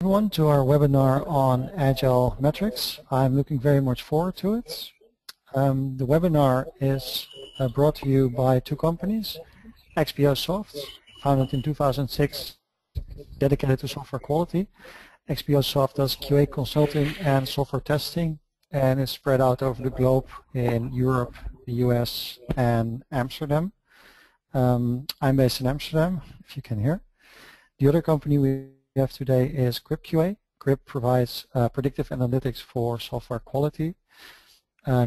Everyone to our webinar on Agile metrics. I'm looking very much forward to it. The webinar is brought to you by two companies, XPO Soft, founded in 2006, dedicated to software quality. XPO Soft does QA consulting and software testing and is spread out over the globe in Europe, the US, and Amsterdam. I'm based in Amsterdam, if you can hear. The other company we have today is Grip QA. Grip provides predictive analytics for software quality.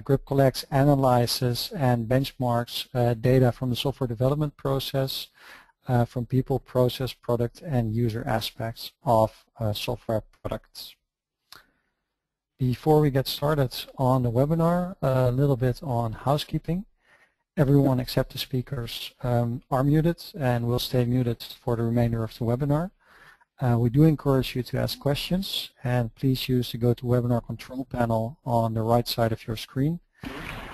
Grip collects, analyzes, and benchmarks data from the software development process from people, process, product, and user aspects of software products. Before we get started on the webinar, a little bit on housekeeping. Everyone except the speakers are muted and will stay muted for the remainder of the webinar. We do encourage you to ask questions, and please use the GoToWebinar control panel on the right side of your screen.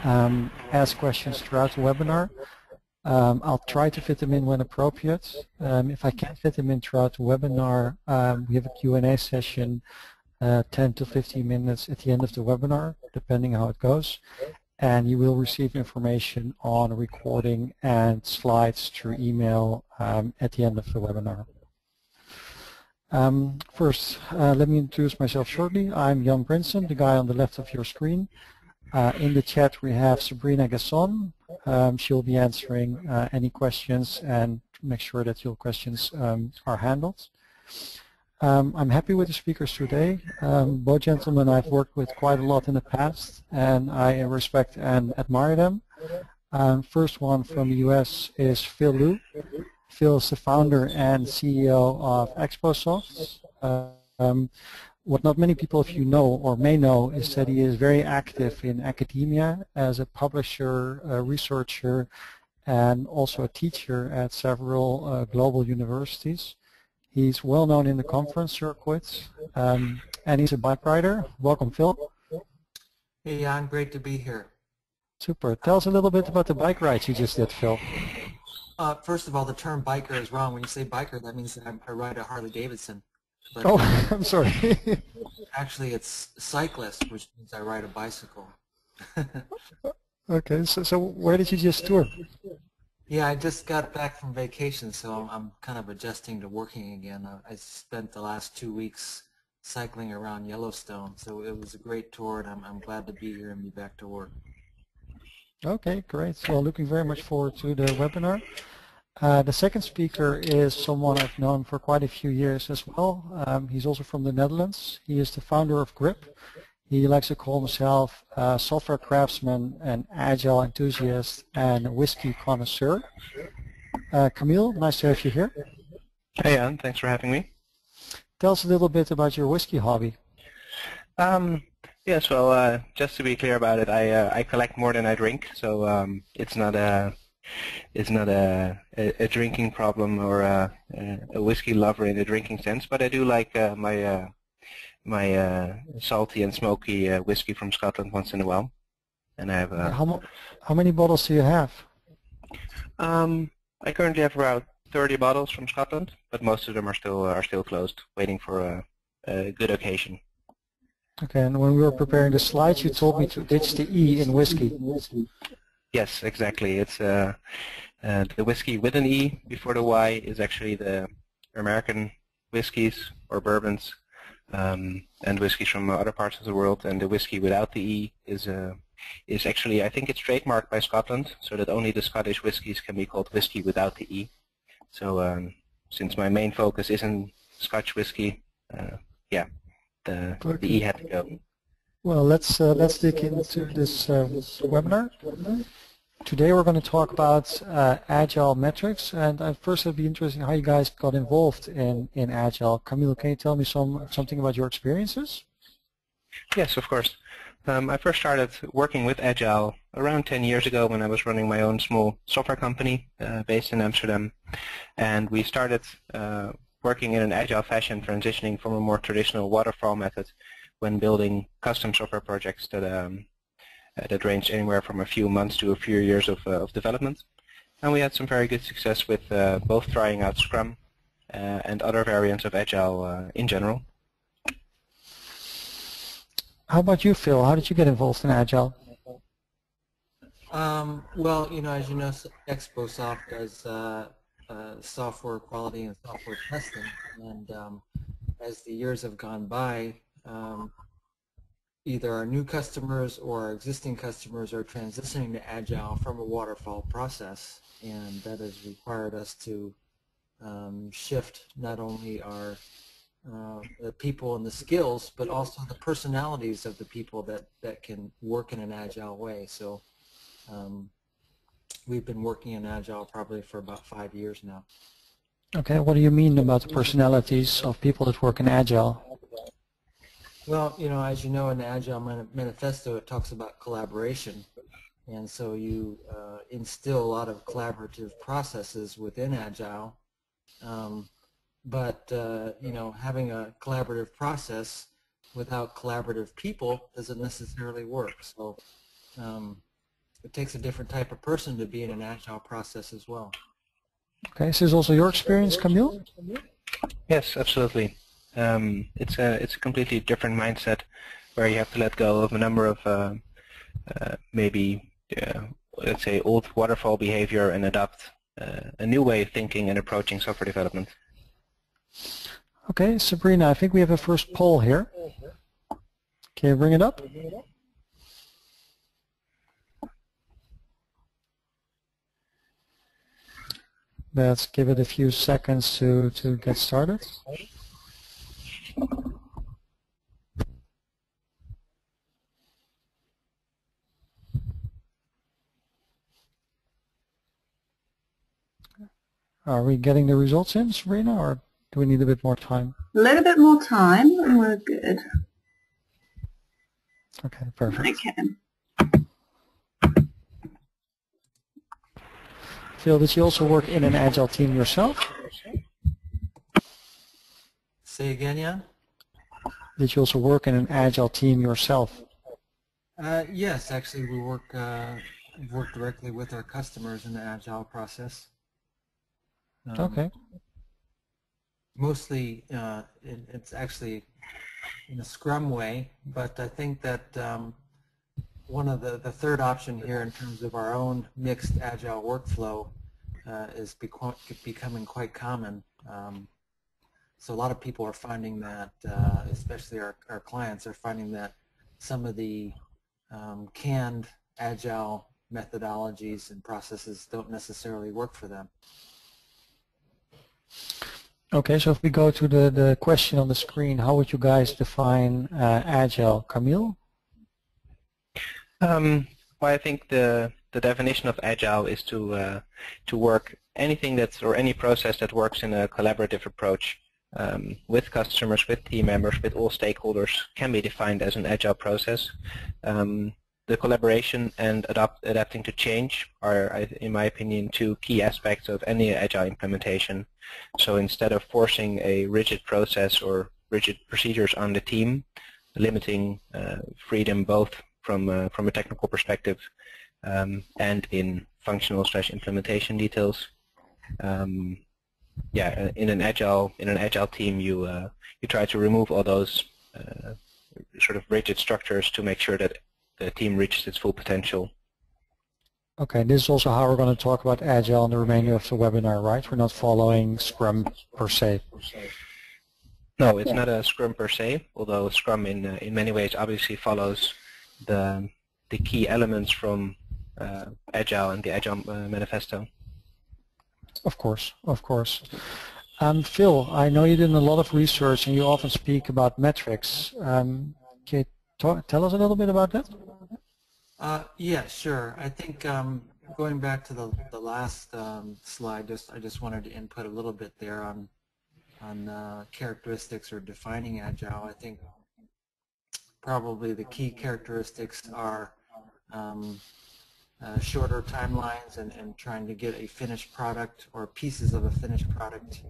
Ask questions throughout the webinar. I'll try to fit them in when appropriate. If I can't fit them in throughout the webinar, we have a Q&A session 10 to 15 minutes at the end of the webinar, depending how it goes. And you will receive information on recording and slides through email at the end of the webinar. First, let me introduce myself shortly. I'm Jan Prinsen, the guy on the left of your screen. In the chat we have Sabrina Gasson. She'll be answering any questions and make sure that your questions are handled. I'm happy with the speakers today. Both gentlemen I've worked with quite a lot in the past, and I respect and admire them. First one from the US is Phil Liu. Phil is the founder and CEO of XPOsoft. What not many people of you know or may know is that he is very active in academia as a publisher, a researcher, and also a teacher at several global universities. He's well known in the conference circuit, and he's a bike rider. Welcome, Phil. Hey, Jan, great to be here. Super. Tell us a little bit about the bike rides you just did, Phil. First of all, the term biker is wrong. When you say biker, that means that I ride a Harley Davidson. But, oh, I'm sorry. actually, it's cyclist, which means I ride a bicycle. Okay, so where did you just tour? Yeah, I just got back from vacation, so I'm kind of adjusting to working again. I spent the last 2 weeks cycling around Yellowstone, so it was a great tour, and I'm glad to be here and be back to work. Okay, great. Well, looking very much forward to the webinar. The second speaker is someone I've known for quite a few years as well. He's also from the Netherlands. He is the founder of Grip. He likes to call himself a software craftsman, an agile enthusiast, and a whiskey connoisseur. Kamiel, nice to have you here. Hey, Jan, thanks for having me. Tell us a little bit about your whiskey hobby. Yes, well, just to be clear about it, I collect more than I drink, so it's not a drinking problem or a whiskey lover in the drinking sense, but I do like my salty and smoky whiskey from Scotland once in a while, and I have. How many bottles do you have? I currently have around 30 bottles from Scotland, but most of them are still closed, waiting for a good occasion. Okay, and when we were preparing the slides, you told me to ditch the E in whiskey. Yes, exactly. It's the whiskey with an E before the Y is actually the American whiskeys or bourbons. And whiskeys from other parts of the world, and the whiskey without the E is actually, I think it's trademarked by Scotland, so that only the Scottish whiskies can be called whiskey without the E. So since my main focus is in Scotch whiskey, yeah, the E had to go. Well, let's dig into this webinar. Today we're going to talk about Agile metrics, and first it'd be interesting how you guys got involved in Agile. Kamiel, can you tell me something about your experiences? Yes, of course. I first started working with Agile around 10 years ago when I was running my own small software company based in Amsterdam, and we started working in an Agile fashion, transitioning from a more traditional waterfall method when building custom software projects that ranged anywhere from a few months to a few years of development. And we had some very good success with both trying out Scrum and other variants of Agile in general. How about you, Phil? How did you get involved in Agile? Well, as you know, ExpoSoft does software quality and software testing, and as the years have gone by, either our new customers or our existing customers are transitioning to Agile from a waterfall process, and that has required us to shift not only our the people and the skills, but also the personalities of the people that can work in an Agile way. So we've been working in Agile probably for about 5 years now. Okay, what do you mean about the personalities of people that work in Agile? Well, as you know, in the Agile Manifesto, it talks about collaboration. And so you instill a lot of collaborative processes within Agile. But having a collaborative process without collaborative people doesn't necessarily work. So it takes a different type of person to be in an Agile process as well. Okay, is this also your experience, Kamiel? Yes, absolutely. It's a completely different mindset where you have to let go of a number of maybe let's say old waterfall behavior and adopt a new way of thinking and approaching software development. Okay, Sabrina, I think we have a first poll here. Can you bring it up? Let's give it a few seconds to get started. Are we getting the results in, Sabrina, or do we need a bit more time? A little bit more time and we're good. Okay, perfect. Okay. Phil, did you also work in an Agile team yourself? Say again, Jan? Did you also work in an Agile team yourself? Yes, actually we work directly with our customers in the Agile process. Okay. Mostly it's actually in a Scrum way, but I think that one of the third option here in terms of our own mixed Agile workflow is becoming quite common. So a lot of people are finding that, especially our clients are finding that some of the canned Agile methodologies and processes don't necessarily work for them. Okay, so if we go to the question on the screen, how would you guys define Agile? Kamiel? Well, I think the definition of Agile is to work anything that's or any process that works in a collaborative approach with customers, with team members, with all stakeholders can be defined as an Agile process. The collaboration and adapting to change are, in my opinion, two key aspects of any Agile implementation. So instead of forcing a rigid process or rigid procedures on the team, limiting freedom both from a technical perspective and in functional/implementation details. Yeah, in an agile team, you try to remove all those sort of rigid structures to make sure that the team reaches its full potential. Okay, this is also how we're going to talk about Agile in the remainder of the webinar, right? We're not following Scrum per se. No, it's not a Scrum per se, although Scrum in many ways obviously follows the key elements from Agile and the Agile Manifesto. Of course, of course. Phil, I know you did a lot of research and you often speak about metrics. Can you tell us a little bit about that? Yeah, sure. I think going back to the last slide, I just wanted to input a little bit there on characteristics or defining Agile. I think probably the key characteristics are shorter timelines and trying to get a finished product or pieces of a finished product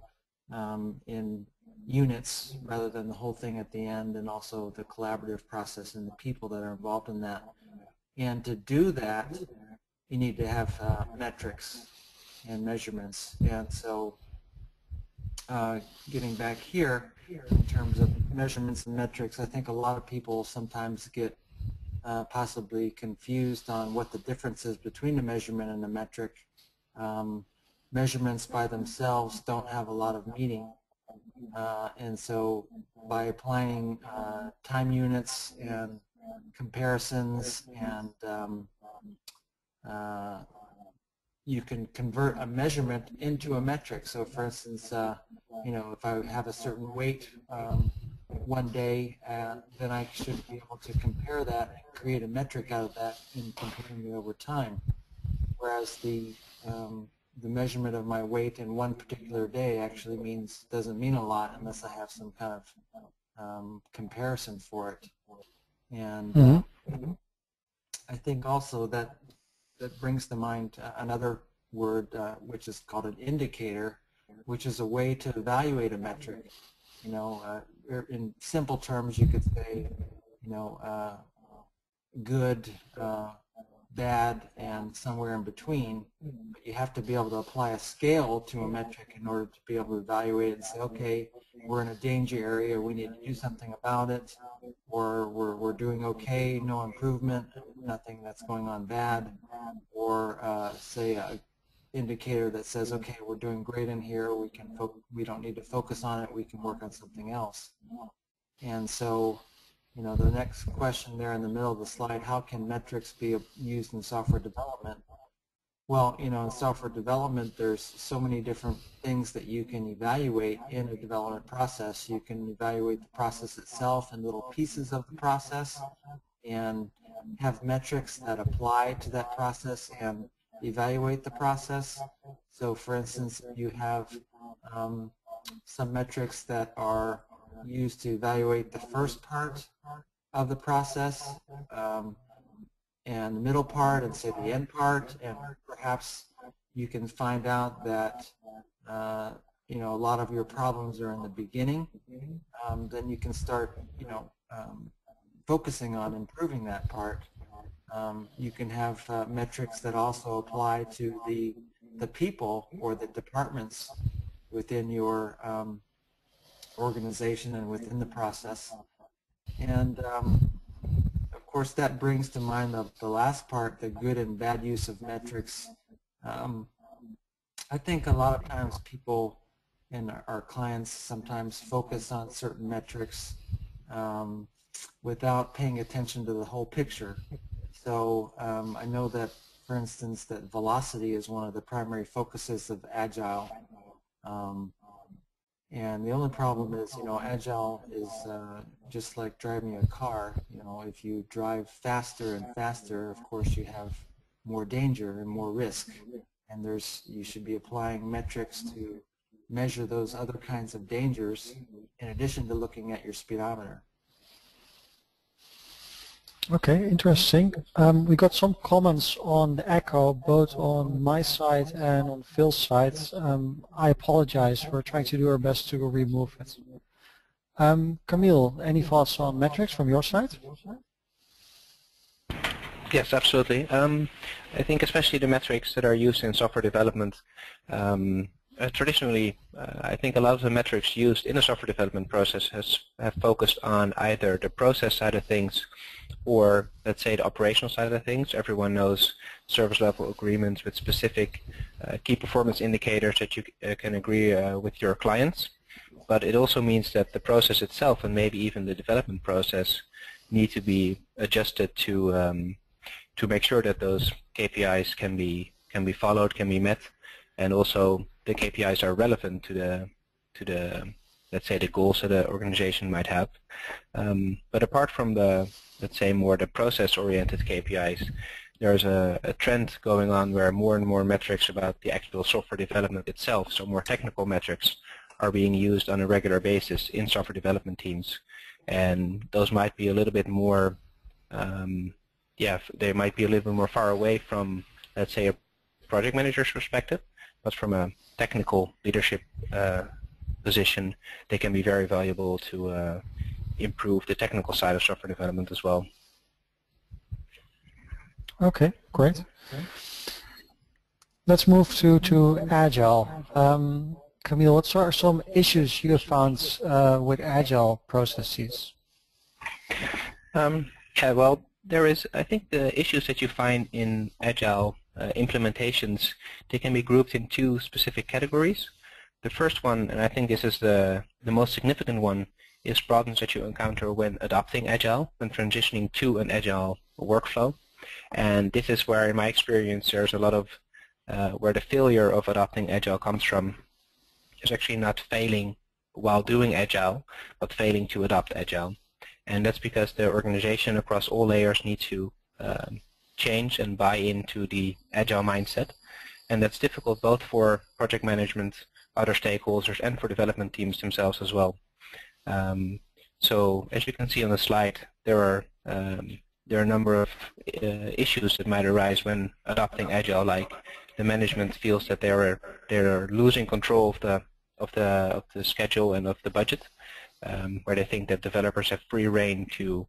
in units rather than the whole thing at the end, and also the collaborative process and the people that are involved in that. And to do that, you need to have metrics and measurements. And so getting back here in terms of measurements and metrics, I think a lot of people sometimes get possibly confused on what the difference is between a measurement and a metric. Measurements by themselves don't have a lot of meaning, and so by applying time units and comparisons and you can convert a measurement into a metric. So for instance, you know, if I have a certain weight one day, then I should be able to compare that and create a metric out of that in comparing it over time. Whereas the measurement of my weight in one particular day actually doesn't mean a lot unless I have some kind of comparison for it. And I think also that brings to mind another word which is called an indicator, which is a way to evaluate a metric. You know, in simple terms, you could say, you know, good, bad, and somewhere in between. But you have to be able to apply a scale to a metric in order to be able to evaluate it and say, okay, we're in a danger area, we need to do something about it, or we're doing okay, no improvement, nothing that's going on bad, or say a indicator that says, okay, we're doing great in here, we don't need to focus on it, we can work on something else. And so, you know, the next question there in the middle of the slide, how can metrics be used in software development? Well, you know, in software development, there's so many different things that you can evaluate in a development process. You can evaluate the process itself and little pieces of the process and have metrics that apply to that process and evaluate the process. So for instance, you have some metrics that are used to evaluate the first part of the process and the middle part and say the end part, and perhaps you can find out that you know, a lot of your problems are in the beginning. Then you can start, you know, focusing on improving that part. You can have metrics that also apply to the people or the departments within your organization and within the process. And of course that brings to mind the last part, the good and bad use of metrics. I think a lot of times people and our clients sometimes focus on certain metrics without paying attention to the whole picture. So I know that, for instance, that velocity is one of the primary focuses of Agile. And the only problem is, you know, Agile is just like driving a car. You know, if you drive faster and faster, of course you have more danger and more risk. And you should be applying metrics to measure those other kinds of dangers in addition to looking at your speedometer. Okay, interesting. We got some comments on the echo, both on my side and on Phil's side. I apologize. We're trying to do our best to remove it. Kamiel, any thoughts on metrics from your side? Yes, absolutely. I think especially the metrics that are used in software development, traditionally, I think a lot of the metrics used in the software development process have focused on either the process side of things or, let's say, the operational side of things. Everyone knows service level agreements with specific key performance indicators that you can agree with your clients. But it also means that the process itself and maybe even the development process need to be adjusted to make sure that those KPIs can be followed, can be met, and also the KPIs are relevant to the let's say the goals that the organization might have. But apart from the, let's say, more the process-oriented KPIs, there's a trend going on where more and more metrics about the actual software development itself, so more technical metrics, are being used on a regular basis in software development teams. And those might be a little bit more, they might be a little bit more far away from, let's say, a project manager's perspective, but from a technical leadership position, they can be very valuable to improve the technical side of software development as well. Okay, great. Let's move to Agile. Kamiel, what are some issues you have found with Agile processes? Yeah, well, I think the issues that you find in Agile implementations, they can be grouped in two specific categories. The first one, and I think this is the most significant one, is problems that you encounter when adopting Agile, when transitioning to an Agile workflow. And this is where, in my experience, there's a lot of where the failure of adopting Agile comes from is actually not failing while doing Agile, but failing to adopt Agile. And that's because the organization across all layers need to change and buy into the Agile mindset. And that's difficult both for project management, other stakeholders, and for development teams themselves as well. So as you can see on the slide, there are a number of issues that might arise when adopting Agile, like the management feels that they're losing control of the schedule and of the budget, where they think that developers have free rein to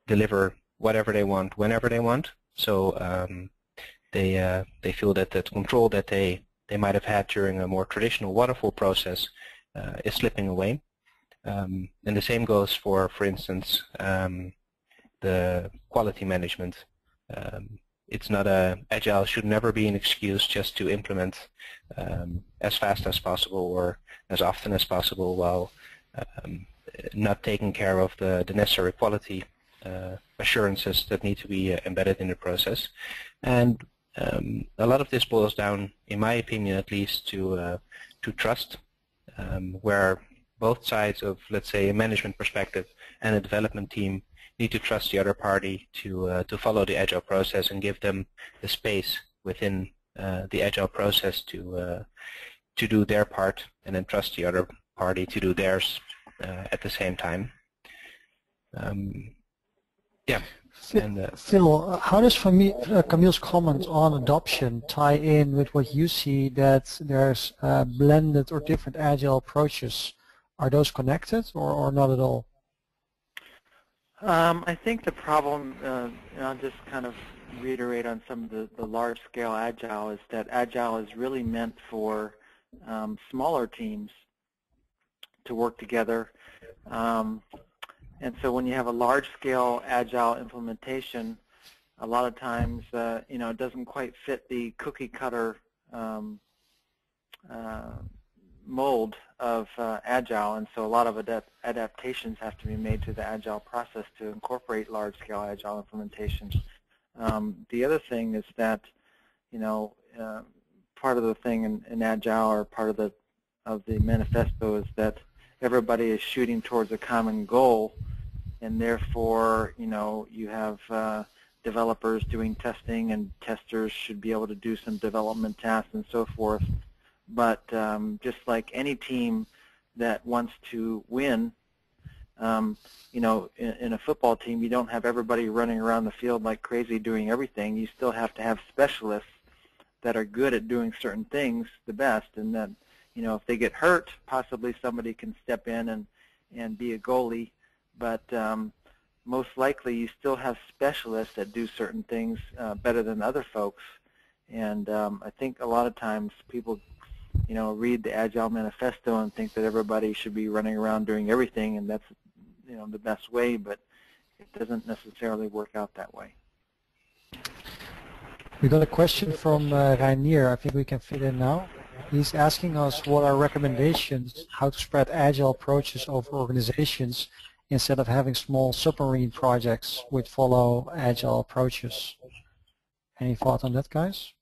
deliver whatever they want, whenever they want. So they feel that the control that they might have had during a more traditional waterfall process is slipping away. And the same goes for instance, the quality management. It's not Agile should never be an excuse just to implement as fast as possible or as often as possible while not taking care of the necessary quality assurances that need to be embedded in the process. And a lot of this boils down, in my opinion at least, to trust, where both sides of, let's say, a management perspective and a development team need to trust the other party to follow the Agile process and give them the space within the Agile process to do their part, and then trust the other party to do theirs at the same time. Yeah. Phil, how does Kamiel's comment on adoption tie in with what you see that there's blended or different Agile approaches? Are those connected or not at all? I think the problem, and I'll just kind of reiterate on some of the large-scale Agile, is that Agile is really meant for smaller teams to work together. And so when you have a large-scale Agile implementation, a lot of times, it doesn't quite fit the cookie-cutter mold of Agile, and so a lot of adaptations have to be made to the Agile process to incorporate large-scale Agile implementations. The other thing is that, part of the thing in Agile, or part of the manifesto, is that everybody is shooting towards a common goal, and therefore, you have developers doing testing, and testers should be able to do some development tasks and so forth. But just like any team that wants to win, in a football team, you don't have everybody running around the field like crazy doing everything. You still have to have specialists that are good at doing certain things the best, and that, if they get hurt, possibly somebody can step in and be a goalie. But most likely, you still have specialists that do certain things better than other folks. And I think a lot of times people read the Agile Manifesto and think that everybody should be running around doing everything, and that's, the best way, but it doesn't necessarily work out that way. We got a question from Reinier. I think we can fit in now. He's asking us what are recommendations how to spread Agile approaches over organizations instead of having small submarine projects which follow Agile approaches. Any thought on that, guys?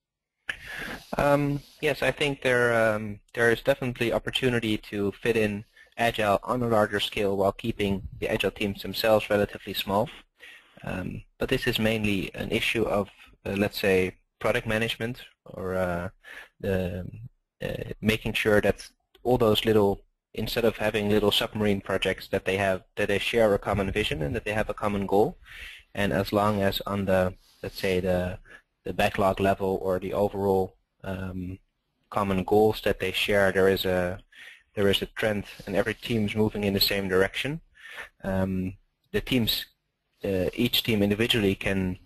Yes, I think there is definitely opportunity to fit in Agile on a larger scale while keeping the Agile teams themselves relatively small. But this is mainly an issue of, let's say, product management, or making sure that all those little, instead of having little submarine projects, that they share a common vision and that they have a common goal. And as long as on the, let's say, the backlog level or the overall common goals that they share, there is a trend, and every team's moving in the same direction. The teams, each team individually can,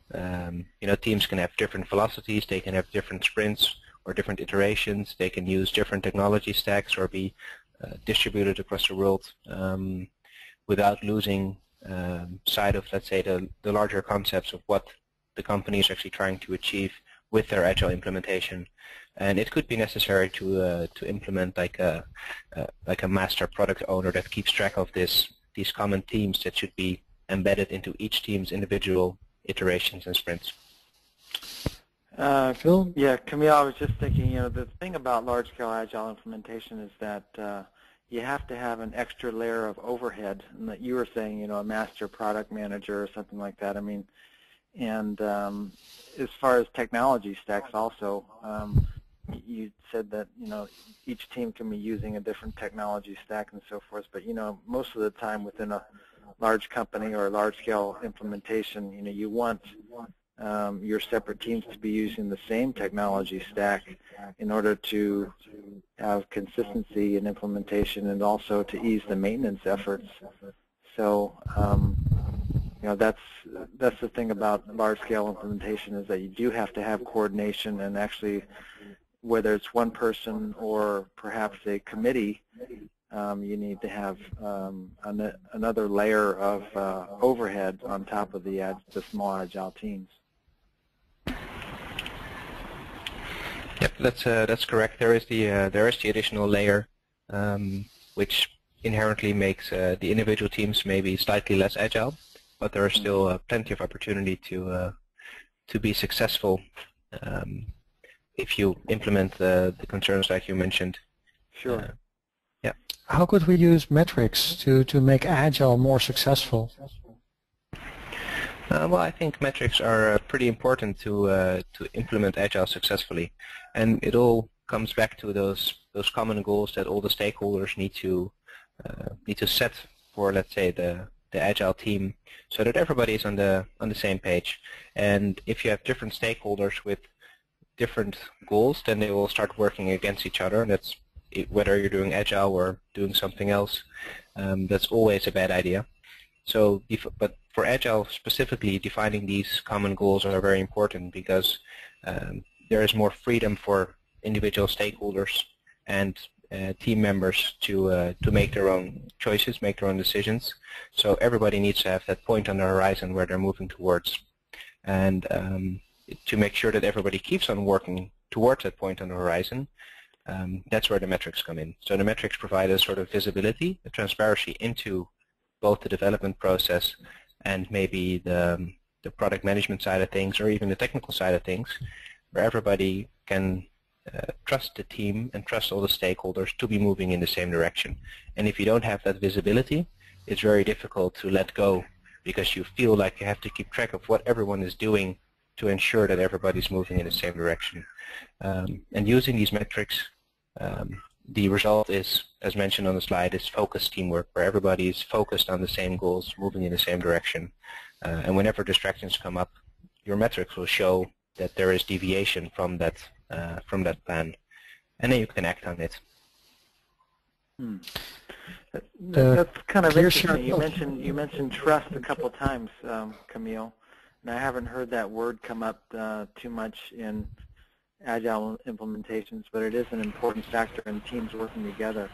teams can have different velocities, they can have different sprints or different iterations. They can use different technology stacks or be distributed across the world without losing sight of, let's say, the larger concepts of what the company is actually trying to achieve with their Agile implementation. And it could be necessary to implement like a master product owner that keeps track of these common themes that should be embedded into each team's individual iterations and sprints. Phil? Yeah, Kamiel, I was just thinking, the thing about large-scale Agile implementation is that you have to have an extra layer of overhead, and that you were saying, a master product manager or something like that. I mean, and as far as technology stacks also, you said that, each team can be using a different technology stack and so forth, but, most of the time within a large company or a large-scale implementation, you want your separate teams to be using the same technology stack in order to have consistency in implementation and also to ease the maintenance efforts. So, that's the thing about large-scale implementation, is that you do have to have coordination, and actually, whether it's one person or perhaps a committee, you need to have another layer of overhead on top of the small Agile teams. Yep, that's correct. There is the additional layer, which inherently makes the individual teams maybe slightly less agile, but there are still plenty of opportunity to be successful if you implement the concerns like you mentioned. Sure. Yeah. How could we use metrics to make Agile more successful? Well, I think metrics are pretty important to implement Agile successfully, and it all comes back to those common goals that all the stakeholders need to set for, let's say, the Agile team, so that everybody is on the same page. And if you have different stakeholders with different goals, then they will start working against each other. And that's whether you're doing Agile or doing something else. That's always a bad idea. So, but for Agile specifically, defining these common goals are very important, because there is more freedom for individual stakeholders and team members to make their own choices, make their own decisions. So everybody needs to have that point on the horizon where they're moving towards. And to make sure that everybody keeps on working towards that point on the horizon, that's where the metrics come in. So the metrics provide a sort of visibility, a transparency into both the development process and maybe the product management side of things, or even the technical side of things, where everybody can trust the team and trust all the stakeholders to be moving in the same direction. And if you don't have that visibility, it's very difficult to let go, because you feel like you have to keep track of what everyone is doing to ensure that everybody's moving in the same direction. And using these metrics, the result is, as mentioned on the slide, is focused teamwork, where everybody is focused on the same goals, moving in the same direction. And whenever distractions come up, your metrics will show that there is deviation from that plan, and then you can act on it. That's kind of interesting. You mentioned trust a couple of times, Kamiel, and I haven't heard that word come up too much in Agile implementations, but it is an important factor in teams working together.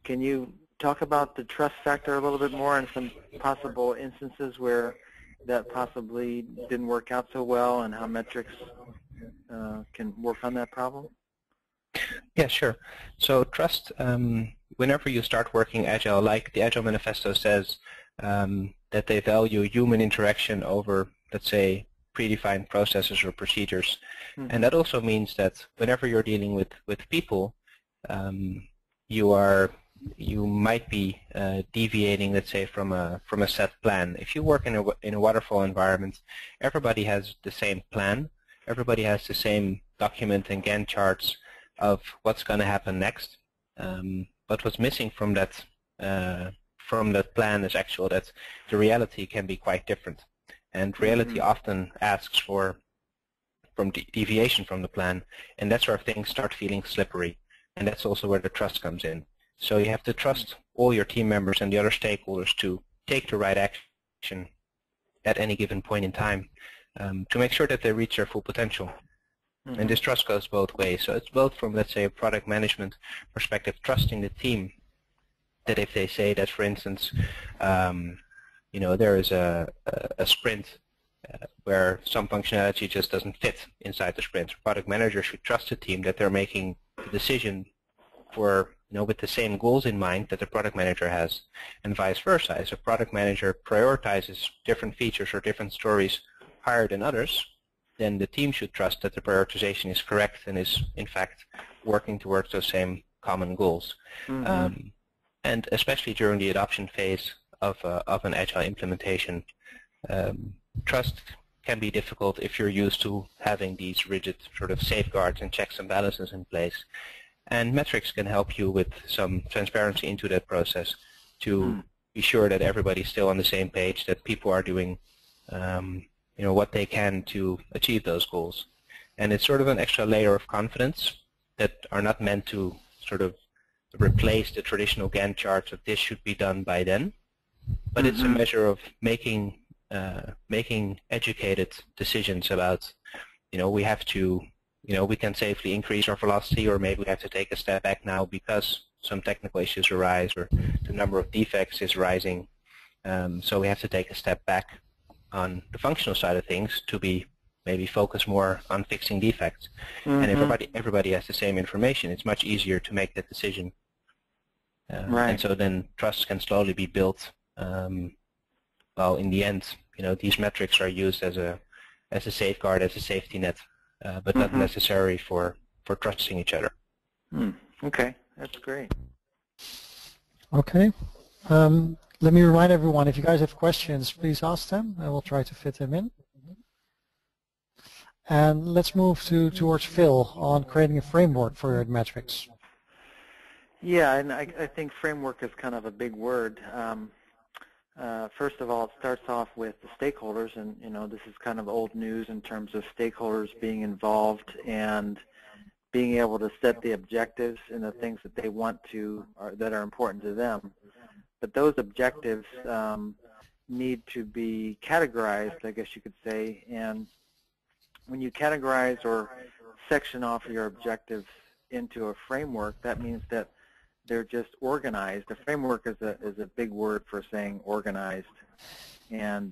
Can you talk about the trust factor a little bit more, and some possible instances where that possibly didn't work out so well, and how metrics can work on that problem? Yeah, sure. So trust, whenever you start working Agile, like the Agile Manifesto says, that they value human interaction over, let's say, predefined processes or procedures. Mm-hmm. And that also means that whenever you're dealing with people, you might be deviating, let's say, from a set plan. If you work in a waterfall environment, everybody has the same plan. Everybody has the same document and Gantt charts of what's going to happen next. But what's missing from that plan is actually that the reality can be quite different. And reality often asks for deviation from the plan, and that's where things start feeling slippery. And that's also where the trust comes in. So you have to trust all your team members and the other stakeholders to take the right action at any given point in time, to make sure that they reach their full potential. And this trust goes both ways. So it's both from, let's say, a product management perspective, trusting the team that if they say that, for instance, there is a sprint where some functionality just doesn't fit inside the sprint. Product manager should trust the team that they're making the decision for, with the same goals in mind that the product manager has, and vice versa. If a product manager prioritizes different features or different stories higher than others, then the team should trust that the prioritization is correct and is, in fact, working towards those same common goals. And especially during the adoption phase of an Agile implementation, trust can be difficult if you're used to having these rigid sort of safeguards and checks and balances in place. And metrics can help you with some transparency into that process to be sure that everybody's still on the same page, that people are doing what they can to achieve those goals. And it's sort of an extra layer of confidence that are not meant to sort of replace the traditional Gantt charts of this should be done by then, but it's a measure of making educated decisions about, we have to, we can safely increase our velocity, or maybe we have to take a step back now because some technical issues arise or the number of defects is rising. So we have to take a step back on the functional side of things to be maybe focus more on fixing defects. And if everybody has the same information, it's much easier to make that decision. And so then trust can slowly be built. Well, in the end, these metrics are used as a safeguard, as a safety net, but not necessary for trusting each other. Okay, that's great. Okay. Let me remind everyone, if you guys have questions, please ask them. I will try to fit them in. And let's move towards Phil on creating a framework for your metrics. Yeah, and I think framework is kind of a big word. First of all, it starts off with the stakeholders, and this is kind of old news in terms of stakeholders being involved and being able to set the objectives and the things that they want to, or that are important to them. But those objectives need to be categorized, I guess you could say, and when you categorize or section off your objectives into a framework, that means that they're just organized. A framework is a big word for saying organized. And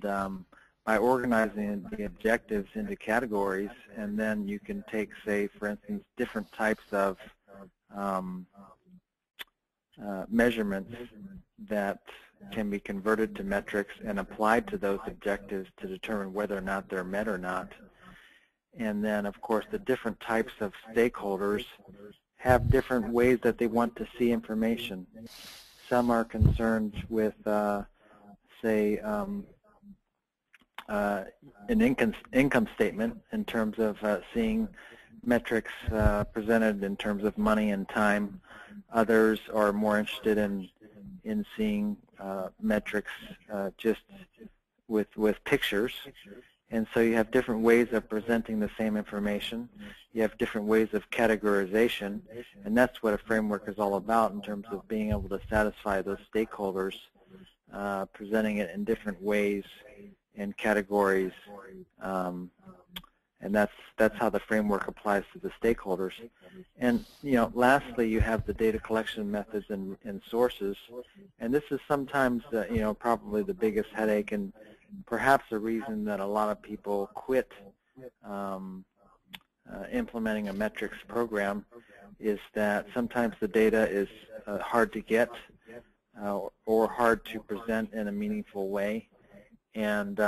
by organizing the objectives into categories, and then you can take, say, for instance, different types of measurements that can be converted to metrics and applied to those objectives to determine whether or not they're met or not. And then, of course, the different types of stakeholders have different ways that they want to see information. Some are concerned with, say, an income statement in terms of seeing metrics presented in terms of money and time. Others are more interested in seeing metrics just with pictures. And so you have different ways of presenting the same information. You have different ways of categorization, and that's what a framework is all about in terms of being able to satisfy those stakeholders, presenting it in different ways and categories, and that's how the framework applies to the stakeholders. And lastly, you have the data collection methods and sources, and this is sometimes probably the biggest headache and perhaps a reason that a lot of people quit implementing a metrics program, is that sometimes the data is hard to get or hard to present in a meaningful way. And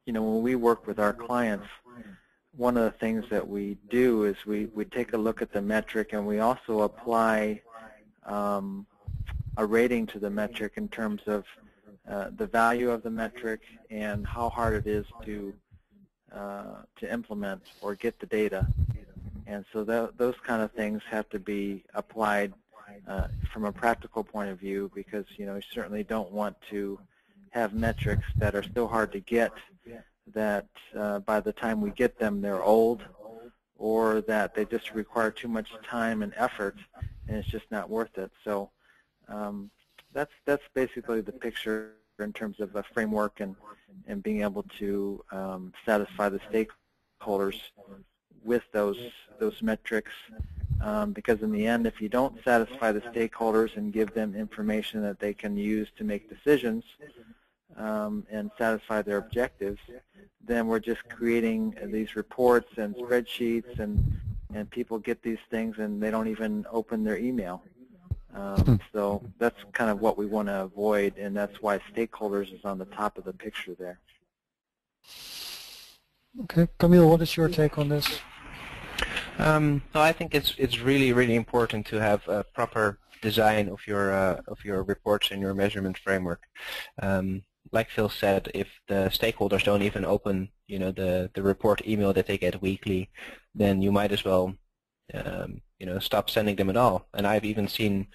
when we work with our clients, one of the things that we do is we take a look at the metric, and we also apply a rating to the metric in terms of the value of the metric and how hard it is to implement or get the data. And so those kind of things have to be applied from a practical point of view, because you certainly don't want to have metrics that are so hard to get that by the time we get them they're old, or that they just require too much time and effort and it's just not worth it. So that's basically the picture in terms of a framework and being able to satisfy the stakeholders with those metrics, because in the end, if you don't satisfy the stakeholders and give them information that they can use to make decisions and satisfy their objectives, then we're just creating these reports and spreadsheets, and people get these things and they don't even open their email. So that's kind of what we want to avoid, and that's why stakeholders is on the top of the picture there. Okay, Kamiel, what is your take on this? No, I think it's really important to have a proper design of your reports and your measurement framework. Like Phil said, if the stakeholders don't even open, the report email that they get weekly, then you might as well, stop sending them at all. And I've even seen,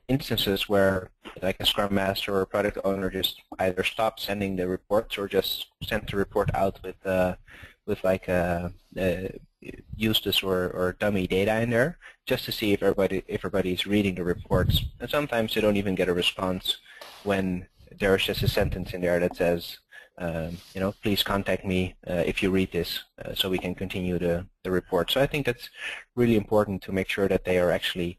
instances where like a Scrum Master or a product owner just either stopped sending the reports or just sent the report out with like useless or dummy data in there, just to see if everybody's reading the reports. And sometimes they don't even get a response when there's just a sentence in there that says, please contact me if you read this, so we can continue the report. So I think that's really important to make sure that they are actually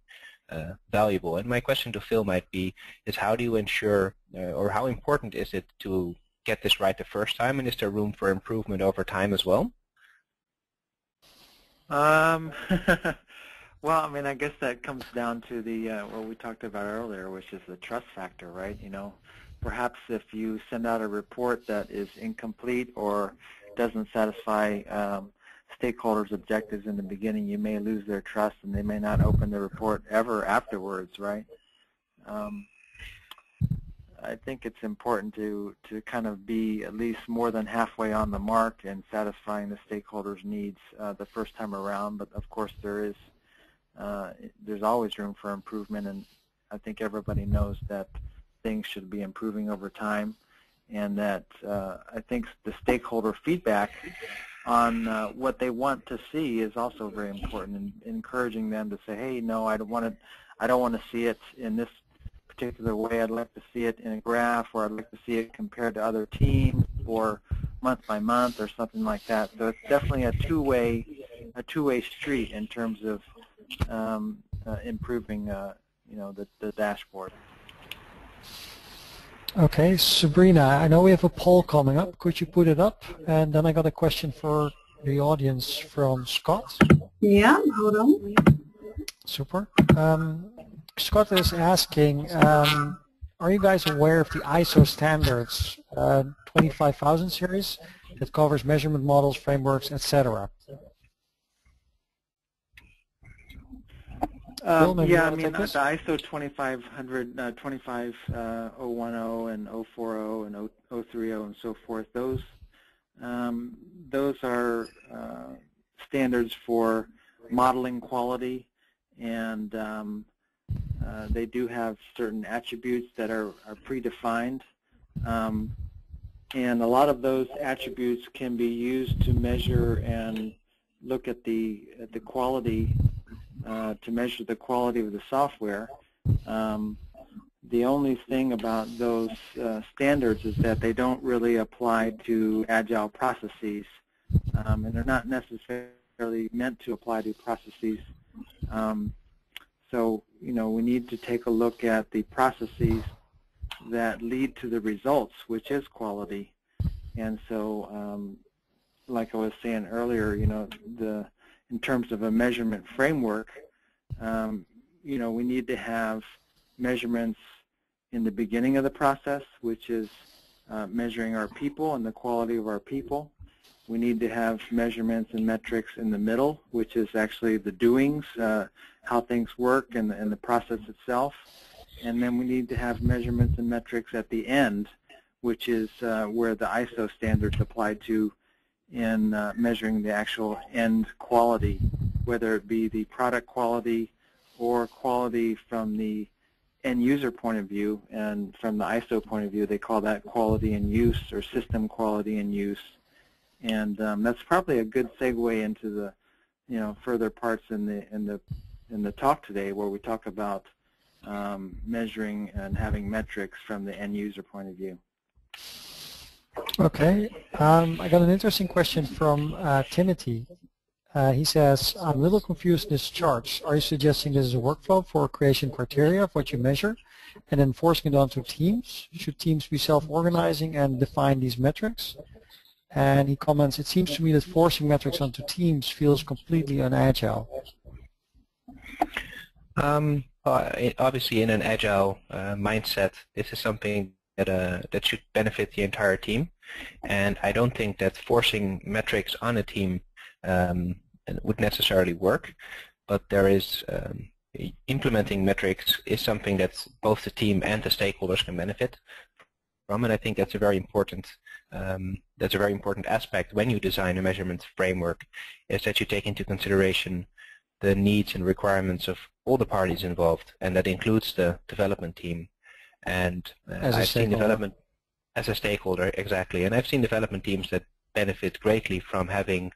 valuable. And my question to Phil might be, is how do you ensure, or how important is it to get this right the first time, and is there room for improvement over time as well? Well, I mean, I guess that comes down to the what we talked about earlier, which is the trust factor, right? Perhaps if you send out a report that is incomplete or doesn't satisfy stakeholders' objectives in the beginning, you may lose their trust and they may not open the report ever afterwards, right? I think it's important to kind of be at least more than halfway on the mark and satisfying the stakeholders' needs the first time around. But of course, there's always room for improvement, and I think everybody knows that things should be improving over time, and that I think the stakeholder feedback on what they want to see is also very important, and encouraging them to say, hey, no, I don't want to see it in this particular way. I'd like to see it in a graph, or I'd like to see it compared to other teams, or month by month, or something like that. So it's definitely a two-way street in terms of improving, the dashboard. Okay, Sabrina, I know we have a poll coming up. Could you put it up? And then I got a question for the audience from Scott. Yeah, hold on. Super. Scott is asking, are you guys aware of the ISO standards 25000 series that covers measurement models, frameworks, etc.? Yeah, I mean, the ISO 25000, 25010 and 040 and 030 and so forth, those are standards for modeling quality, and they do have certain attributes that are predefined. And a lot of those attributes can be used to measure and look at the quality, to measure the quality of the software. The only thing about those standards is that they don't really apply to Agile processes, and they're not necessarily meant to apply to processes. So, we need to take a look at the processes that lead to the results, which is quality. And so, like I was saying earlier, in terms of a measurement framework, we need to have measurements in the beginning of the process, which is measuring our people and the quality of our people. We need to have measurements and metrics in the middle, which is actually the doings, how things work and the process itself. And then we need to have measurements and metrics at the end, which is where the ISO standards apply to in measuring the actual end quality, whether it be the product quality or quality from the end user point of view. And from the ISO point of view, they call that quality in use or system quality in use. And that's probably a good segue into the further parts in the talk today, where we talk about measuring and having metrics from the end user point of view. Okay, I got an interesting question from Timothy. He says, I'm a little confused in this chart. Are you suggesting this is a workflow for creation criteria of what you measure and then forcing it onto teams? Should teams be self-organizing and define these metrics? And he comments, it seems to me that forcing metrics onto teams feels completely unagile. Obviously, in an agile mindset, this is something that should benefit the entire team. And I don't think that forcing metrics on a team would necessarily work, but there is implementing metrics is something that both the team and the stakeholders can benefit from, and I think that's a very important aspect when you design a measurement framework, is that you take into consideration the needs and requirements of all the parties involved, and that includes the development team. And I've seen development as a stakeholder, exactly, and I've seen development teams that benefit greatly from having,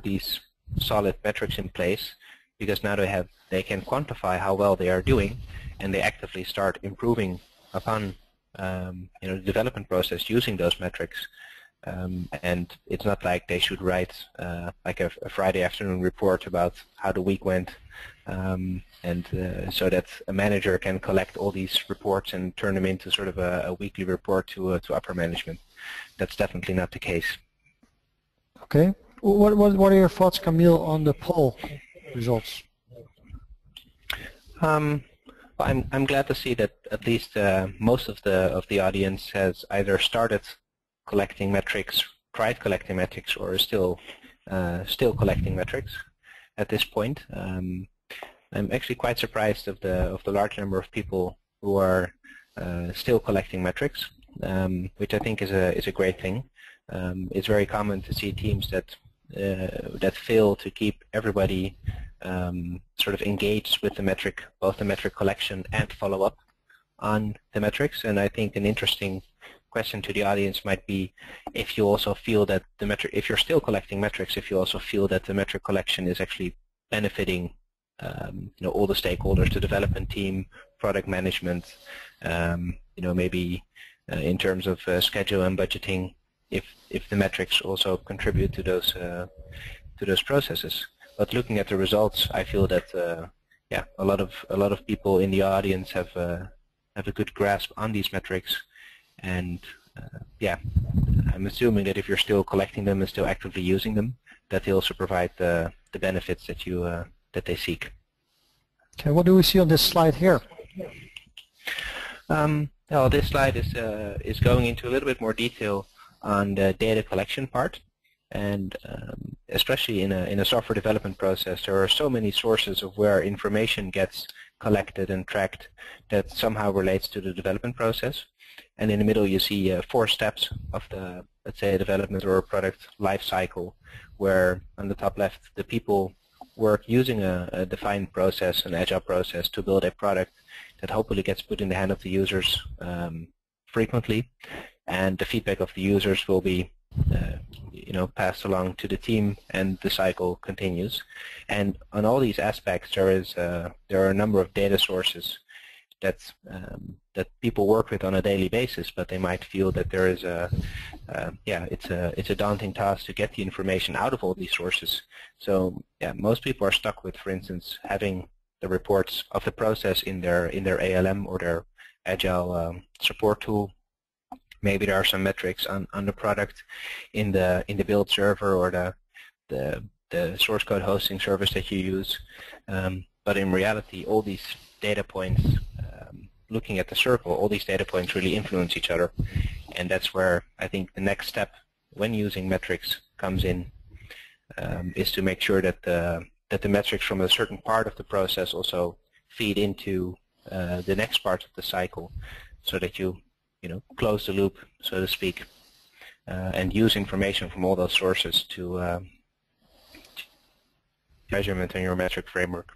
these solid metrics in place, because now they can quantify how well they are doing, and they actively start improving upon the development process using those metrics. And it's not like they should write like a Friday afternoon report about how the week went, so that a manager can collect all these reports and turn them into sort of a weekly report to upper management. That's definitely not the case. Okay. What are your thoughts, Kamiel, on the poll results? Well, I'm glad to see that at least most of the audience has either started collecting metrics, tried collecting metrics, or is still collecting metrics at this point. I'm actually quite surprised of the large number of people who are still collecting metrics, which I think is a great thing. It's very common to see teams that fail to keep everybody sort of engaged with the metric, both the metric collection and follow-up on the metrics. And I think an interesting question to the audience might be if you also feel that the metric, if you're still collecting metrics, if you also feel that the metric collection is actually benefiting all the stakeholders, the development team, product management, maybe in terms of schedule and budgeting, if the metrics also contribute to those processes. But looking at the results, I feel that a lot of people in the audience have a good grasp on these metrics, and I'm assuming that if you're still collecting them and still actively using them, that they also provide the benefits that they seek. Okay, what do we see on this slide here? Well, this slide is going into a little bit more detail on the data collection part, and especially in a software development process, there are so many sources of where information gets collected and tracked that somehow relates to the development process. And in the middle, you see 4 steps of the, let's say, a development or a product life cycle, where on the top left, the people work using a defined process, an agile process, to build a product that hopefully gets put in the hand of the users frequently, and the feedback of the users will be passed along to the team, and the cycle continues. And on all these aspects, there are a number of data sources that people work with on a daily basis, but they might feel that there is it's a daunting task to get the information out of all these sources. So most people are stuck with, for instance, having the reports of the process in their ALM or their Agile support tool. Maybe there are some metrics on the product in the build server or the source code hosting service that you use. But in reality, all these data points, looking at the circle, all these data points really influence each other. And that's where I think the next step when using metrics comes in, is to make sure that the metrics from a certain part of the process also feed into the next part of the cycle, so that you close the loop, so to speak, and use information from all those sources to measurement in your metric framework.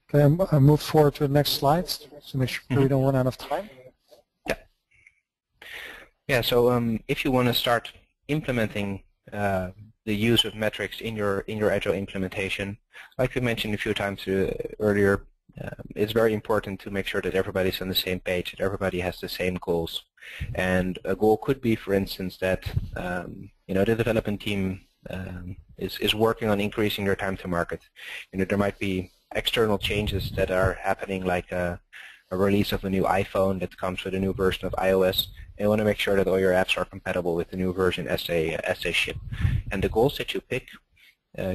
Okay, I moved forward to the next slide to make sure we don't run out of time. Yeah. So if you want to start implementing the use of metrics in your Agile implementation, like we mentioned a few times earlier, it's very important to make sure that everybody's on the same page, that everybody has the same goals. And a goal could be, for instance, that the development team is working on increasing their time to market. There might be external changes that are happening, like a release of a new iPhone that comes with a new version of iOS. And you want to make sure that all your apps are compatible with the new version as they ship. And the goals that you pick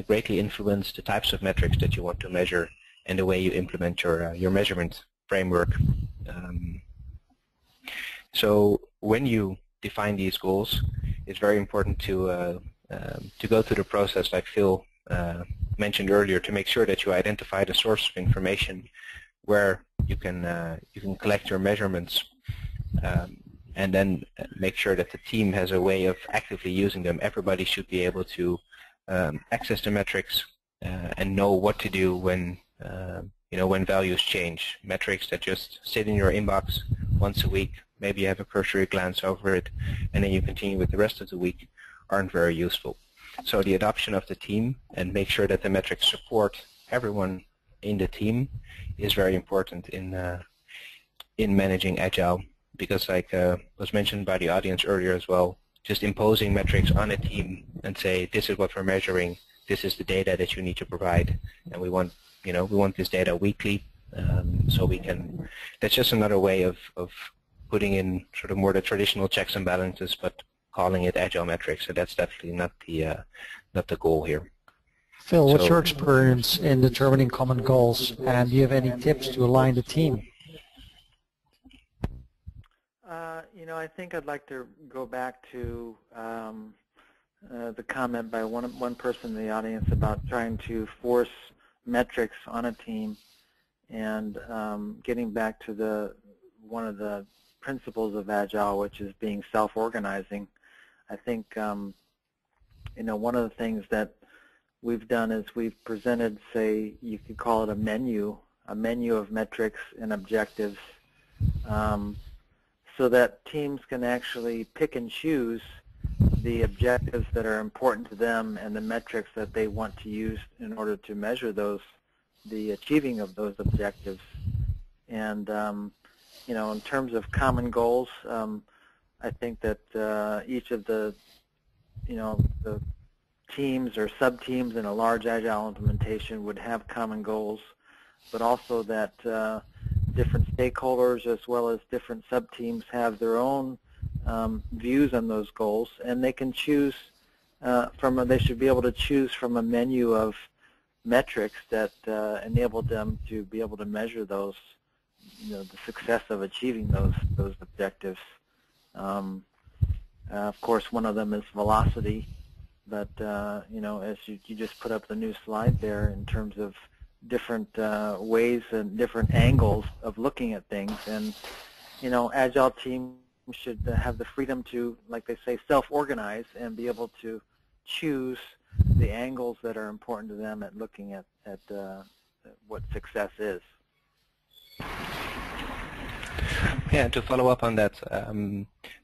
greatly influence the types of metrics that you want to measure and the way you implement your measurement framework. So when you define these goals, it's very important to go through the process, like Phil mentioned earlier, to make sure that you identify the source of information where you can collect your measurements, and then make sure that the team has a way of actively using them. Everybody should be able to access the metrics and know what to do when when values change. Metrics that just sit in your inbox once a week, maybe you have a cursory glance over it, and then you continue with the rest of the week, aren't very useful. So the adoption of the team and make sure that the metrics support everyone in the team is very important in managing Agile, because like was mentioned by the audience earlier as well, just imposing metrics on a team and say, this is what we're measuring, this is the data that you need to provide, and we want this data weekly, so we can. That's just another way of putting in sort of more the traditional checks and balances, but calling it Agile metrics. So that's definitely not the goal here. Phil, what's your experience in determining common goals, and do you have any tips to align the team? I think I'd like to go back to the comment by one person in the audience about trying to force metrics on a team, and getting back to one of the principles of Agile, which is being self-organizing. I think one of the things that we've done is we've presented, say, you could call it a menu of metrics and objectives, so that teams can actually pick and choose the objectives that are important to them and the metrics that they want to use in order to measure the achieving of those objectives. And in terms of common goals, I think that each of the teams or sub-teams in a large Agile implementation would have common goals, but also that different stakeholders as well as different sub-teams have their own views on those goals, and they can choose they should be able to choose from a menu of metrics that enable them to be able to measure those, the success of achieving those objectives. Of course, one of them is velocity, but as you just put up the new slide there in terms of different ways and different angles of looking at things, and Agile teams should have the freedom to, like they say, self-organize and be able to choose the angles that are important to them at looking at what success is. Yeah, to follow up on that,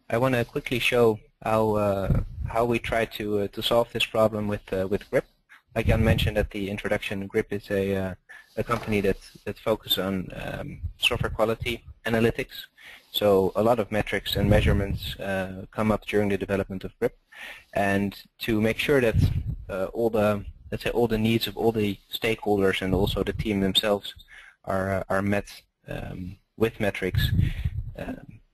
I want to quickly show how we try to solve this problem with GRIP. Like Jan mentioned at the introduction, GRIP is a company that focuses on software quality analytics. So a lot of metrics and measurements come up during the development of GRIP, and to make sure that all the needs of all the stakeholders and also the team themselves are met with metrics.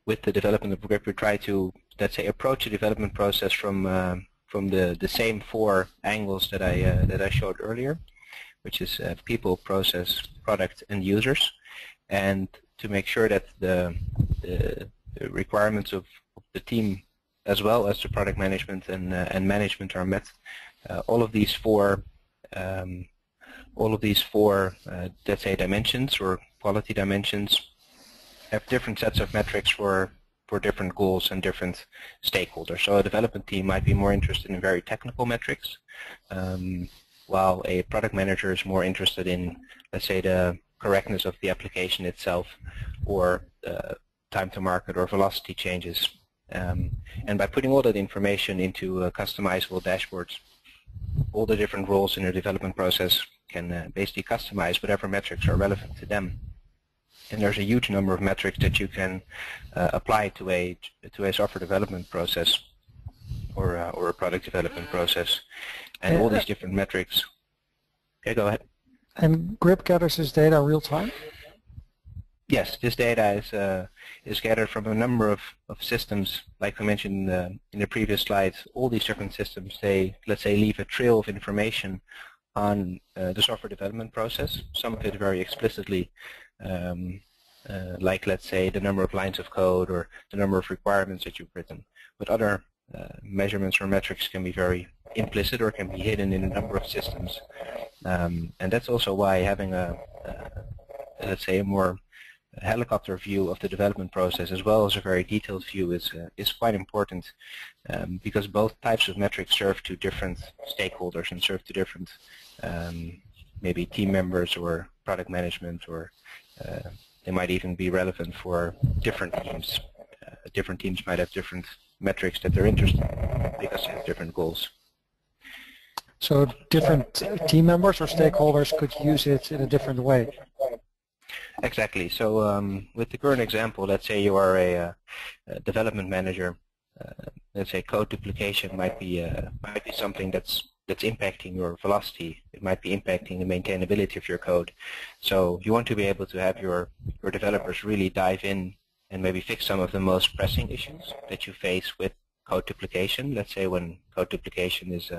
With the development of GRIP, we try to, let's say, approach the development process from the same four angles that I showed earlier, which is people, process, product, and users, and to make sure that the requirements of the team as well as the product management and management are met. All of these four, let's say, dimensions or quality dimensions have different sets of metrics for different goals and different stakeholders. So a development team might be more interested in very technical metrics, while a product manager is more interested in, let's say, the correctness of the application itself, or time to market or velocity changes. And by putting all that information into customizable dashboards, all the different roles in the development process can basically customize whatever metrics are relevant to them. And there's a huge number of metrics that you can apply to a software development process or a product development process, and all these different metrics. Okay, go ahead. And GRIP gathers this data real time? Yes, this data is gathered from a number of systems. Like I mentioned in the previous slides, all these different systems, they, let's say, leave a trail of information on the software development process, some of it very explicitly, like, let's say, the number of lines of code or the number of requirements that you've written. But other measurements or metrics can be very implicit or can be hidden in a number of systems. And that's also why having let's say, a more helicopter view of the development process as well as a very detailed view is quite important, because both types of metrics serve to different stakeholders and serve to different maybe team members or product management, or they might even be relevant for different teams. Different teams might have different metrics that they're interested in because they have different goals. So different team members or stakeholders could use it in a different way. Exactly. So with the current example, let's say you are a development manager. Let's say code duplication might be something that's impacting your velocity. It might be impacting the maintainability of your code. So you want to be able to have your developers really dive in and maybe fix some of the most pressing issues that you face with code duplication. Let's say when code duplication is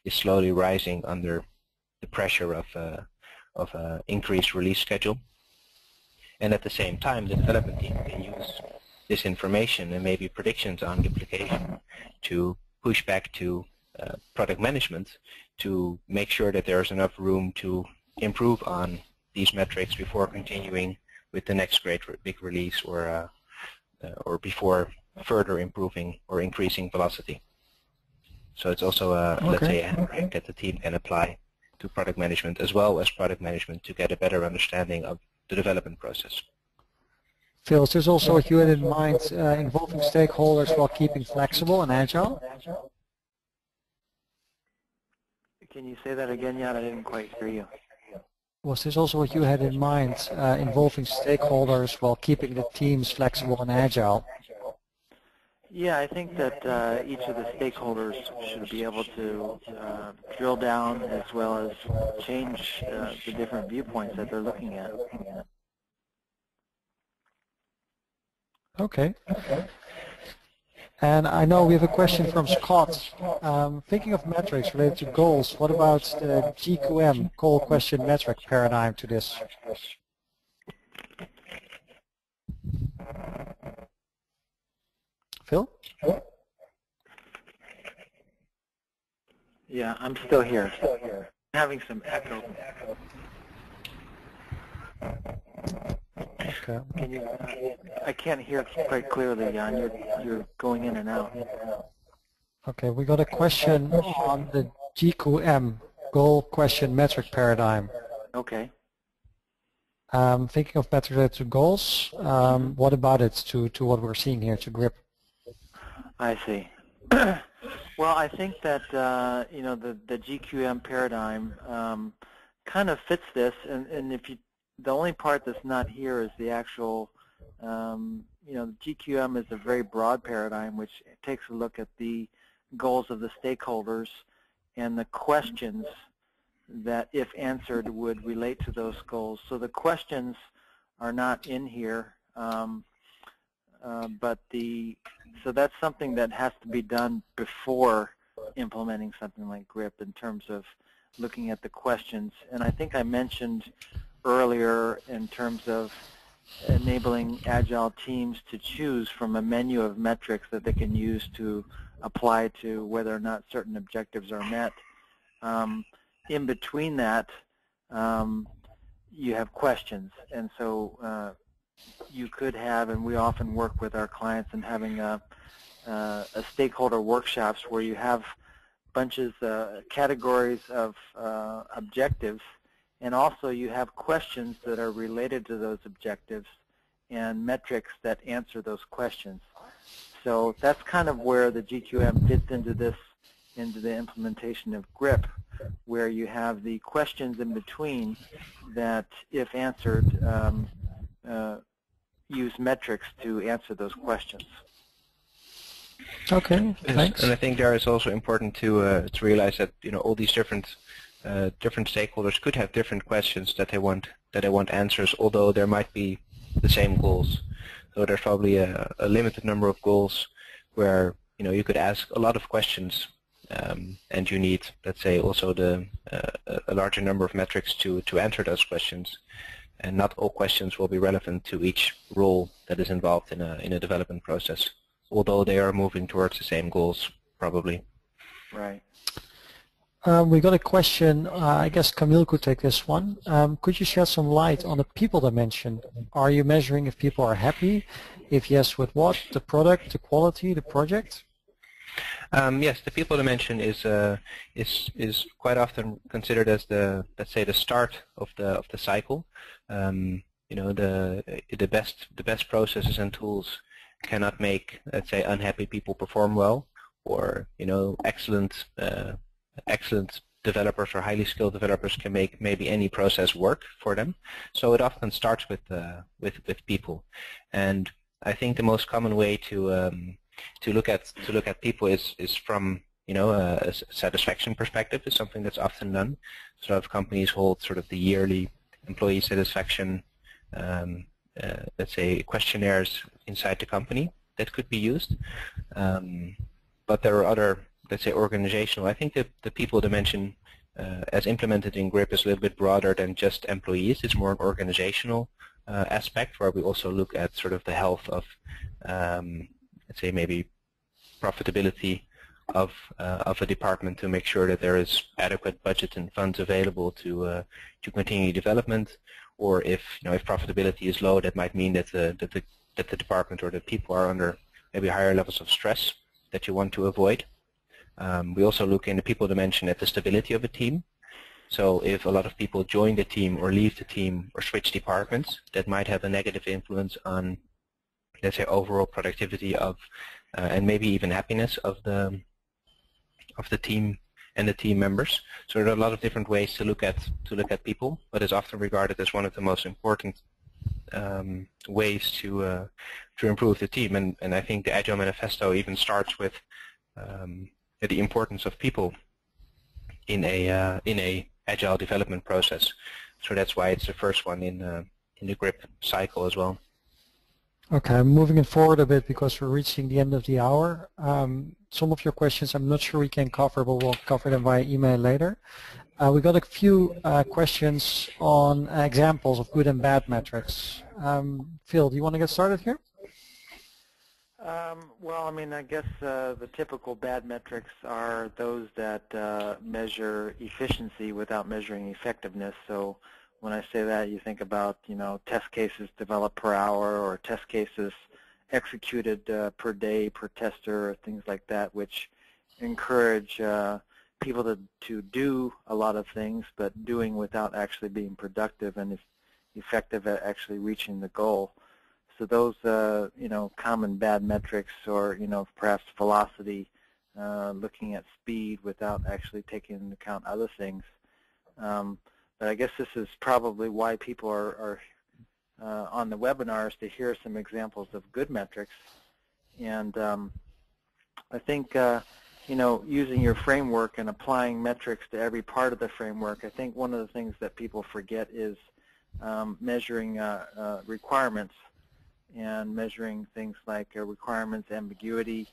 slowly rising under the pressure of increased release schedule. And at the same time, the development team can use this information and maybe predictions on duplication to push back to product management to make sure that there's enough room to improve on these metrics before continuing with the next great big release, or before further improving or increasing velocity. So it's also let's say, a handbrake that the team can apply to product management as well as product management to get a better understanding of the development process. Phil, is this also what you had in mind, involving stakeholders while keeping flexible and agile? Can you say that again, Jan? I didn't quite hear you. Was this also what you had in mind, involving stakeholders while keeping the teams flexible and agile? Yeah, I think that each of the stakeholders should be able to drill down as well as change the different viewpoints that they're looking at. Okay. And I know we have a question from Scott. Thinking of metrics related to goals, what about the GQM, goal question metric paradigm to this? Phil? Yeah, I'm still here. I'm having some echo. Okay. Can you? I can't hear quite clearly, Jan. You're going in and out. Okay, we got a question on the GQM, goal question metric paradigm. Okay. Thinking of metrics related to goals, what about it to what we're seeing here, to GRIP? I see. Well, I think that you know, the GQM paradigm kind of fits this, and if you, the only part that's not here is the actual, you know, the GQM is a very broad paradigm which takes a look at the goals of the stakeholders and the questions that, if answered, would relate to those goals. So the questions are not in here, but so that's something that has to be done before implementing something like GRIP in terms of looking at the questions. And I think I mentioned earlier in terms of enabling Agile teams to choose from a menu of metrics that they can use to apply to whether or not certain objectives are met. In between that, you have questions. And so you could have, and we often work with our clients in having a stakeholder workshops where you have bunches, categories of objectives, and also you have questions that are related to those objectives and metrics that answer those questions. So that's kind of where the GQM fits into this into the implementation of GRIP, where you have the questions in between that, if answered, use metrics to answer those questions. Okay, Yes, thanks. and I think there is also important to realize that all these different stakeholders could have different questions that they want answers, although there might be the same goals. So there's probably a limited number of goals where you could ask a lot of questions, and you need, let's say, also a larger number of metrics to answer those questions. And not all questions will be relevant to each role that is involved in a development process, although they are moving towards the same goals, probably. Right. We got a question, I guess Kamiel could take this one. Could you shed some light on the people dimension? Are you measuring if people are happy? If yes, with what? The product, the quality, the project? Yes, the people dimension is quite often considered as let's say the start of the cycle. The best processes and tools cannot make, let's say, unhappy people perform well, or excellent developers or highly skilled developers can make maybe any process work for them. So it often starts with people, and I think the most common way to look at people is from a satisfaction perspective is something that's often done. So a lot of companies hold sort of the yearly employee satisfaction, let's say, questionnaires inside the company that could be used. But there are other, let's say, organizational. I think the people dimension, as implemented in GRIP, is a little bit broader than just employees. It's more an organizational aspect, where we also look at sort of the health of, let's say, maybe profitability of a department, to make sure that there is adequate budget and funds available to continue development. Or if profitability is low, that might mean that the department or the people are under maybe higher levels of stress that you want to avoid. We also look in the people dimension at the stability of a team. So if a lot of people join the team or leave the team or switch departments, that might have a negative influence on, let's say, overall productivity of and maybe even happiness of the team and the team members. So there are a lot of different ways to look at people, but it's often regarded as one of the most important ways to improve the team. And I think the Agile Manifesto even starts with the importance of people in a Agile development process. So that's why it's the first one in the GRIP cycle as well. Okay, I'm moving it forward a bit because we're reaching the end of the hour. Some of your questions I'm not sure we can cover, but we'll cover them via email later. We got a few questions on examples of good and bad metrics. Phil, do you want to get started here? Well, I mean, I guess the typical bad metrics are those that measure efficiency without measuring effectiveness. So when I say that, you think about, test cases developed per hour, or test cases executed per day per tester, or things like that, which encourage people to do a lot of things, but doing without actually being productive and effective at actually reaching the goal. So those, common bad metrics, or, perhaps velocity, looking at speed without actually taking into account other things. But I guess this is probably why people are on the webinars, to hear some examples of good metrics. And I think, using your framework and applying metrics to every part of the framework, I think one of the things that people forget is measuring requirements, and measuring things like requirements ambiguity,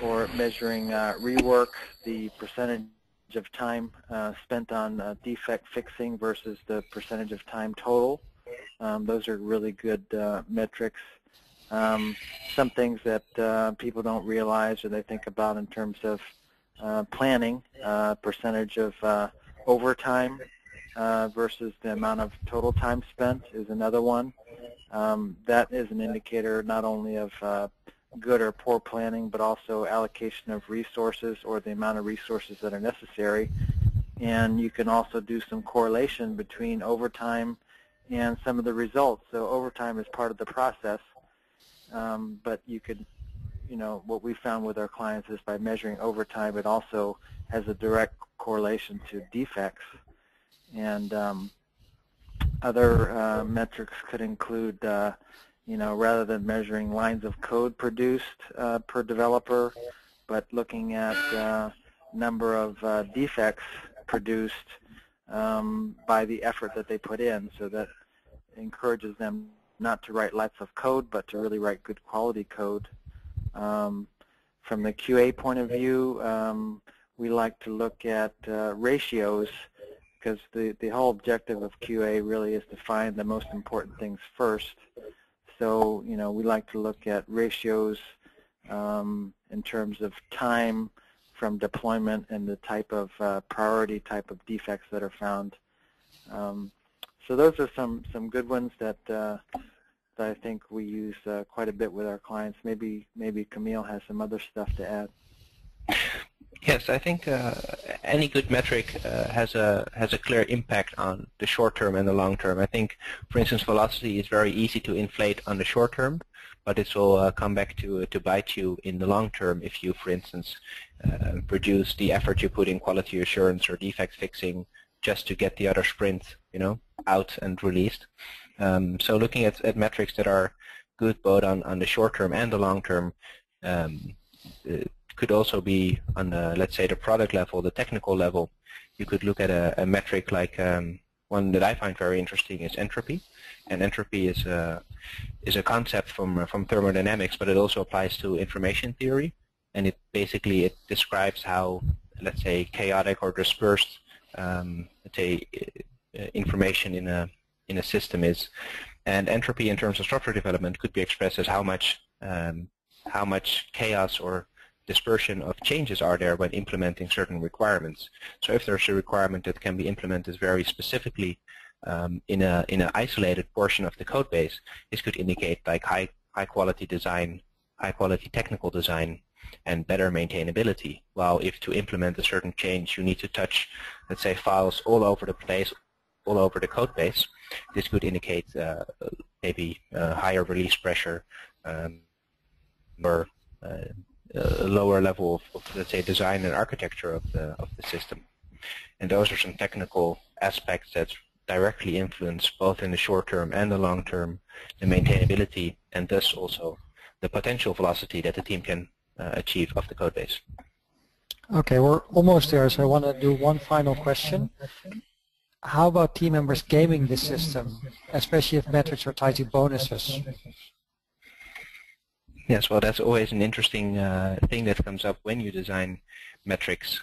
or measuring rework, the percentage of time spent on defect fixing versus the percentage of time total. Those are really good metrics. Some things that people don't realize, or they think about in terms of planning, percentage of overtime versus the amount of total time spent is another one. That is an indicator not only of good or poor planning, but also allocation of resources, or the amount of resources that are necessary. And you can also do some correlation between overtime and some of the results. So overtime is part of the process, but you could what we found with our clients is by measuring overtime, it also has a direct correlation to defects. And other metrics could include, rather than measuring lines of code produced per developer, but looking at number of defects produced by the effort that they put in, so that encourages them not to write lots of code, but to really write good quality code. From the QA point of view, we like to look at ratios, because the whole objective of QA really is to find the most important things first. So, we like to look at ratios in terms of time from deployment and the type of priority type of defects that are found. So those are some good ones that I think we use quite a bit with our clients. Maybe Kamiel has some other stuff to add. Yes, I think any good metric has a clear impact on the short term and the long term. I think, for instance, velocity is very easy to inflate on the short term, but it will come back to bite you in the long term if you, for instance, produce the effort you put in quality assurance or defect fixing just to get the other sprint, out and released. So looking at metrics that are good both on the short term and the long term could also be on the, let's say, the product level, the technical level. You could look at a metric like one that I find very interesting is entropy, and entropy is a concept from thermodynamics, but it also applies to information theory, and it basically describes how, let's say, chaotic or dispersed let's say information in a system is. And entropy in terms of software development could be expressed as how much chaos or dispersion of changes are there when implementing certain requirements. So if there's a requirement that can be implemented very specifically in an isolated portion of the code base, this could indicate like high quality design, high quality technical design, and better maintainability. While if to implement a certain change you need to touch, let's say, files all over the place, all over the code base, this could indicate maybe higher release pressure or a lower level of, let's say, design and architecture of the system. And those are some technical aspects that directly influence both in the short term and the long term the maintainability, and thus also the potential velocity that the team can achieve of the code base. Okay, we're almost there, so I want to do one final question. How about team members gaming the system, especially if metrics are tied to bonuses? Yes, well, that's always an interesting thing that comes up when you design metrics,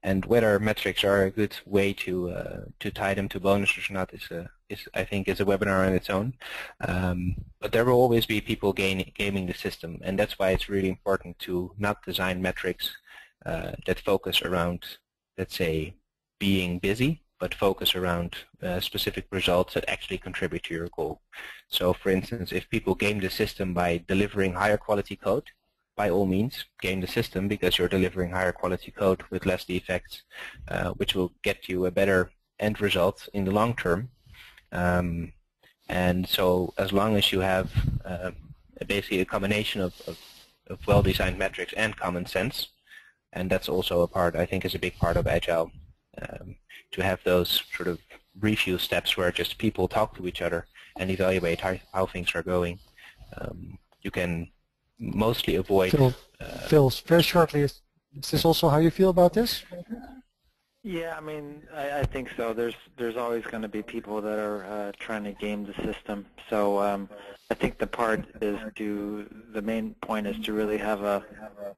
and whether metrics are a good way to tie them to bonuses or not is I think is a webinar on its own. But there will always be people gaming the system, and that's why it's really important to not design metrics that focus around, let's say, being busy, but focus around specific results that actually contribute to your goal. So, for instance, if people game the system by delivering higher quality code, by all means, game the system, because you're delivering higher quality code with less defects, which will get you a better end result in the long term. And so, as long as you have basically a combination of well-designed metrics and common sense, and that's also a part, I think, is a big part of Agile, to have those sort of review steps where just people talk to each other and evaluate how things are going. You can mostly avoid... Phil, very shortly, is this also how you feel about this? Yeah, I mean, I think so. There's always going to be people that are trying to game the system. So I think the main point is to really have a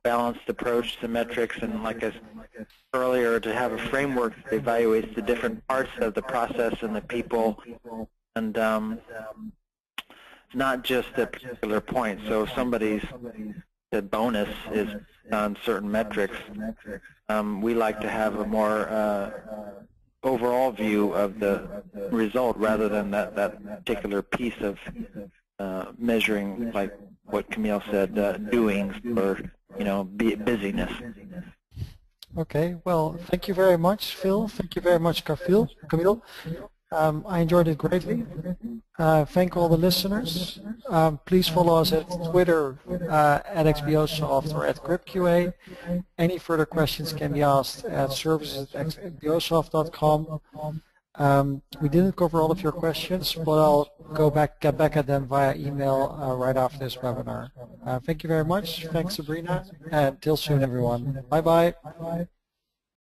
balanced approach to metrics, and like I said earlier, to have a framework that evaluates the different parts of the process and the people, and not just a particular point. So if somebody's bonus is on certain metrics, we like to have a more overall view of the result rather than that particular piece of measuring, like what Kamiel said, doings or busyness. Okay, well, thank you very much, Phil. Thank you very much, Kamiel. I enjoyed it greatly. Thank all the listeners. Please follow us at Twitter at XBOsoft or at GripQA. Any further questions can be asked at services@xbosoft.com. We didn't cover all of your questions, but I'll get back at them via email right after this webinar. Thank you very much. Thanks, Sabrina, and till soon, everyone. Bye-bye.